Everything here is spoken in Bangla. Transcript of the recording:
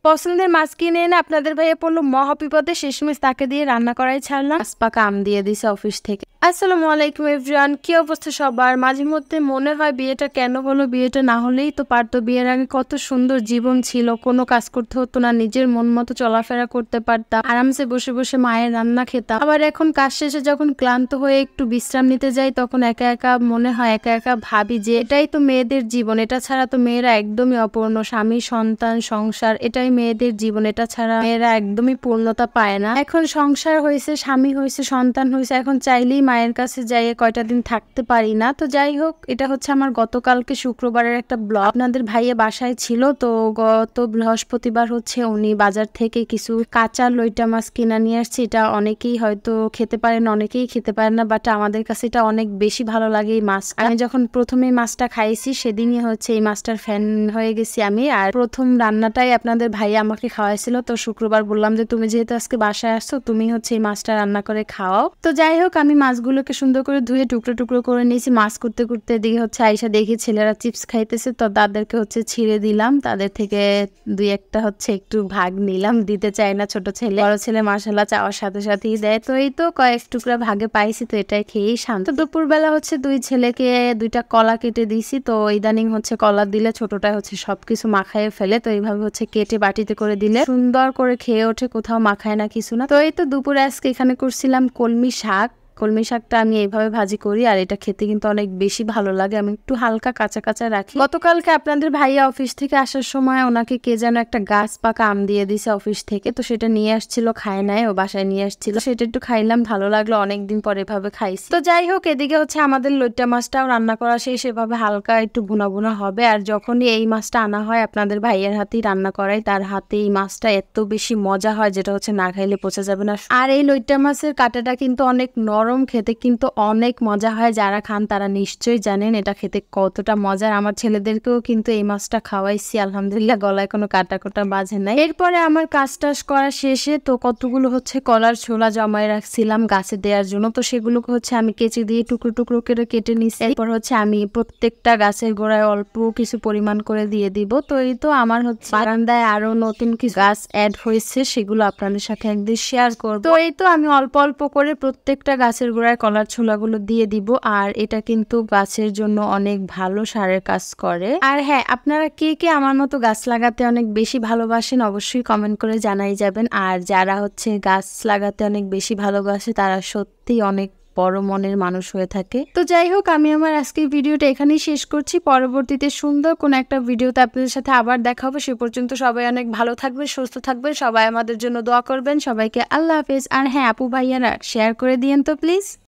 পছন্দের মাছ কিনে এনে আপনাদের ভাইয়া পড়লো মহা বিপদে, শেষমেশ তাকে দিয়ে রান্না করাই ছাড়লাম। পাকা আম দিয়ে দিছে অফিস থেকে। আসসালামু আলাইকুম এভরিওয়ান, কি অবস্থা সবার? মাঝে মধ্যে মনে হয় বিয়েটা কেন হলো, বিয়েটা না হলেই তো পারতো। বিয়ের আগে কত সুন্দর জীবন ছিল, কোনো কাজ করতে হতো না, নিজের মন মতো চলাফেরা করতে পারতাম, আরামসে বসে বসে মায়ের রান্না খেতাম। আবার এখন কাজ শেষে যখন ক্লান্ত হয়ে একটু বিশ্রাম নিতে যাই, তখন একা একা মনে হয়, একা একা ভাবি যে এটাই তো মেয়েদের জীবন, এটা ছাড়া তো মেয়েরা একদমই অপূর্ণ। স্বামী, সন্তান, সংসার, এটাই মেয়েদের জীবন, এটা ছাড়া মেয়েরা একদমই পূর্ণতা পায় না। এখন সংসার হয়েছে, স্বামী হয়েছে, সন্তান হয়েছে, এখন চাইলেই মায়ের কাছে যাইয়ে কয়টা দিন থাকতে পারি না। তো যাই হোক, এটা হচ্ছে আমার গতকালকে শুক্রবারের একটা ব্লগ। আপনাদের ভাইয়া বাসায় ছিল, তো গত বৃহস্পতিবার হচ্ছে উনি বাজার থেকে কিছু কাঁচা লইটা মাছ কিনা নিয়ে আসছে। এটা অনেকেই হয়তো খেতে পারেন, অনেকেই খেতে পারেন না, বাট আমাদের কাছে এটা অনেক বেশি ভালো লাগে এই মাছ। আমি যখন প্রথমে মাছটা খাইছি সেদিনই হচ্ছে এই মাছটার ফ্যান হয়ে গেছি আমি। আর প্রথম রান্নাটাই আপনাদের ভাইয়া আমাকে খাওয়াইছিল। তো শুক্রবার বললাম যে তুমি যেহেতু আজকে বাসায় আসছো, তুমি হচ্ছে এই মাছটা রান্না করে খাওয়াও। তো যাই হোক, আমি মাছগুলোকে সুন্দর করে ধুয়ে টুকরো টুকরো করে নিয়েছি। মাছ করতে করতে এদিকে হচ্ছে আইসা দেখি ছেলেরা চিপস খাইতেছে, তো তাদেরকে হচ্ছে ছিঁড়ে দিলাম। তাদের থেকে দুই একটা হচ্ছে একটু ভাগ নিলাম, দিতে চাই না ছোট ছেলে। বড় ছেলে মাশাআল্লাহ চাওয়ার সাথে সাথেই দেয়। তো এই তো কয়েক টুকরা ভাগে পাইছি, তো এটাই খেয়েই শান্ত। তো দুপুরবেলা হচ্ছে দুই ছেলেকে দুইটা কলা কেটে দিয়েছি। তো ইদানিং হচ্ছে কলা দিলে ছোটটা হচ্ছে সবকিছু মাখায় ফেলে, তো এইভাবে হচ্ছে কেটে বাটিতে করে দিলে সুন্দর করে খেয়ে ওঠে, কোথাও মাখায় না, কিছু না। তো এই তো দুপুরে আজকে এখানে করছিলাম কলমি শাক। কলমি শাকটা আমি এইভাবে ভাজি করি, আর এটা খেতে কিন্তু অনেক বেশি ভালো লাগে। আমি একটু হালকা কাঁচা কাঁচা রাখি। গতকালকে আপনাদের ভাইয়া অফিস থেকে আসার সময় ওনাকে কে যেন একটা গাছ পাকা আম দিয়ে দিছে অফিস থেকে, তো সেটা নিয়ে আসছিল, খায় নাই, ও বাসায় নিয়ে আসছিল, সেটা একটু খাইলাম, ভালো লাগলো, অনেকদিন পরে এভাবে খাইছি। তো যাই হোক, এদিকে হচ্ছে আমাদের লইট্টা মাছটাও রান্না করা শেষ, এভাবে হালকা একটু ভুনা ভুনা হবে। আর যখনই এই মাছটা আনা হয় আপনাদের ভাইয়ের হাতেই রান্না করাই, তার হাতে এই মাছটা এত বেশি মজা হয় যেটা হচ্ছে না খাইলে বোঝা যাবে না। আর এই লইট্টা মাছের কাঁটাটা কিন্তু অনেক নরম, খেতে কিন্তু অনেক মজা হয়। যারা খান তারা নিশ্চয়ই জানেন এটা খেতে কতটা মজার। আমার ছেলেদেরকেও কিন্তু এই মাছটা খাওয়াইছি, আলহামদুলিল্লাহ গলায় কোনো কাটা কোটা বাজে নাই। এরপরে আমার কাজ টাজ করা শেষে তো কতগুলো হচ্ছে কলার ছোলা জমায় রাখছিলাম গাছে দেওয়ার জন্য, তো সেগুলোকে হচ্ছে আমি কেচি দিয়ে টুকরো টুকরো করে কেটে নিচ্ছি। এরপর হচ্ছে আমি প্রত্যেকটা গাছের গোড়ায় অল্প কিছু পরিমাণ করে দিয়ে দিব। তো এই তো আমার হচ্ছে বারান্দায় আরো নতুন কিছু গাছ অ্যাড হয়েছে, সেগুলো আপনাদের সাথে একদিন শেয়ার করব। তো এই তো আমি অল্প অল্প করে প্রত্যেকটা গাছের গোড়ায় কলার ছোলাগুলো দিয়ে দিব। আর এটা কিন্তু গাছের জন্য অনেক ভালো সারের কাজ করে। আর হ্যাঁ, আপনারা কে কে আমার মতো গাছ লাগাতে অনেক বেশি ভালোবাসেন অবশ্যই কমেন্ট করে জানাই যাবেন। আর যারা হচ্ছে গাছ লাগাতে অনেক বেশি ভালোবাসে তারা সত্যি অনেক বড় মনের মানুষ হয়ে থাকে। তো যাই হোক, আমি আমার আজকের ভিডিওটা এখানেই শেষ করছি। পরবর্তীতে সুন্দর কোন একটা ভিডিওতে আপনাদের সাথে আবার দেখা হবে। সে পর্যন্ত সবাই অনেক ভালো থাকবেন, সুস্থ থাকবেন, সবাই আমাদের জন্য দোয়া করবেন। সবাইকে আল্লাহ হাফেজ। আর হ্যাঁ আপু ভাইয়ারা শেয়ার করে দিয়েন তো প্লিজ।